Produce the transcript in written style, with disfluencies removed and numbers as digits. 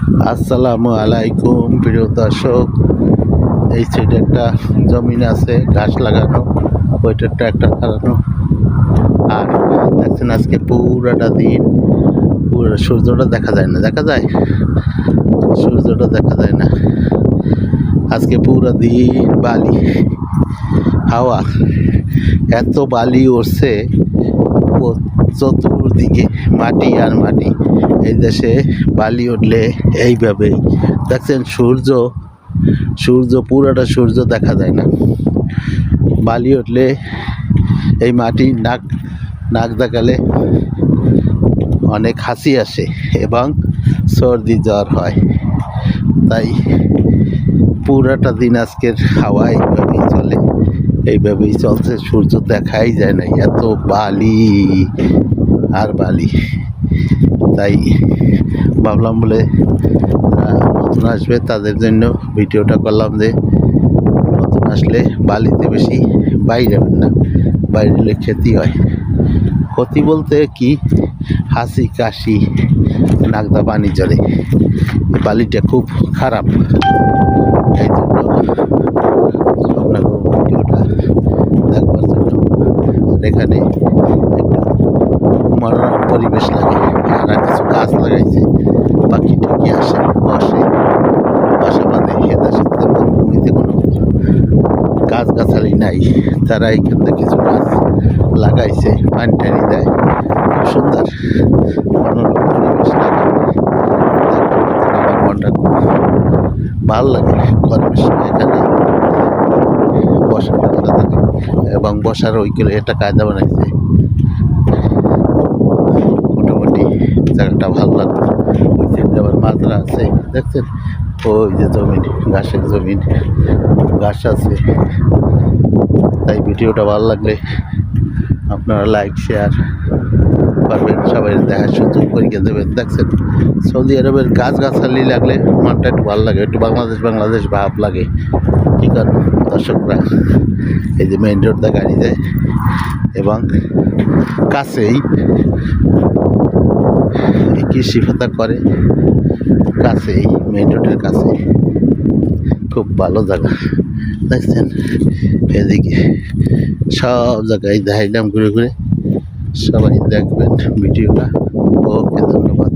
আসসালামু আলাইকুম প্রিয় দর্শক। এই সাইডে একটা জমিন আছে ঘাস লাগানো, ওইটা ট্রাক্টর চালানো। আর দেখছেন আজকে পুরাটা দিন পুরো সূর্যটা দেখা যায় না, দেখা যায় সূর্যটা দেখা যায় না। আজকে পুরো দিন বালি হাওয়া, এত বালি উঠছে চতুর্দিকে মাটি আর মাটি। এই দেশে বালি উঠলে এইভাবেই দেখছেন সূর্য পুরোটা সূর্য দেখা যায় না। বালি উঠলে এই মাটি নাক দেখালে অনেক হাসি আসে এবং সর্দি জ্বর হয়। তাই পুরাটা দিন আজকের হাওয়া এইভাবেই চলছে, সূর্য দেখাই যায় না, এত বালি আর বালি। তাই ভাবলাম বলে নতুন আসবে তাদের জন্য ভিডিওটা করলাম যে নতুন আসলে বালিতে বেশি বাইরেবেন না, বাইরে ক্ষতি হয়। ক্ষতি বলতে কি, হাসি কাশি নাকদা পানি ঝরে, বালিটা খুব খারাপ। এই জন্য আপনাকে ভিডিওটা দেখবার জন্য, এখানে একটু মনোরম পরিবেশ লাগে। আর কিছু গাছ লাগাইছে, পাখি ঠিকই আসে বসে বাসা বাঁধে। এদের মরুভূমিতে কোনো গাছগাছালি নাই, তারা এইখানে কিছু গাছ লাগাইছে, পানি টানি দেয়, খুব সুন্দর মনোরম পরিবেশ লাগে। আমার মনটা খুব ভালো লাগে গরমের সময় এখানে বসার ব্যবস্থা থাকে এবং বসার ওইগুলো একটা কায়দা বানাইছে। মোটামুটি জায়গাটা ভালো লাগলো। ওই সাইডে আবার মাজরা আছে, দেখছেন ওই যে জমিন, ঘাসের জমিন, ঘাস আছে। তাই ভিডিওটা ভালো লাগলে আপনারা লাইক শেয়ার করবেন, সবাই দেখার সুযোগ করে দেবেন। দেখছেন সৌদি আরবের গাছগাছালি লাগলে মনটা একটু ভালো লাগে, একটু বাংলাদেশ ভাব লাগে। ঠিক আছে দর্শকরা, এই যে মেইন রোডটা গাড়ি যায় এবং কাছেই এই কৃষি ভাতা করে, কাছেই মেইন রোডের কাছে, খুব ভালো জায়গা। দেখছেন এদিকে সব জায়গায় দেখাইলাম ঘুরে ঘুরে, সবাই দেখবেন ভিডিওটা। ওকে, ধন্যবাদ।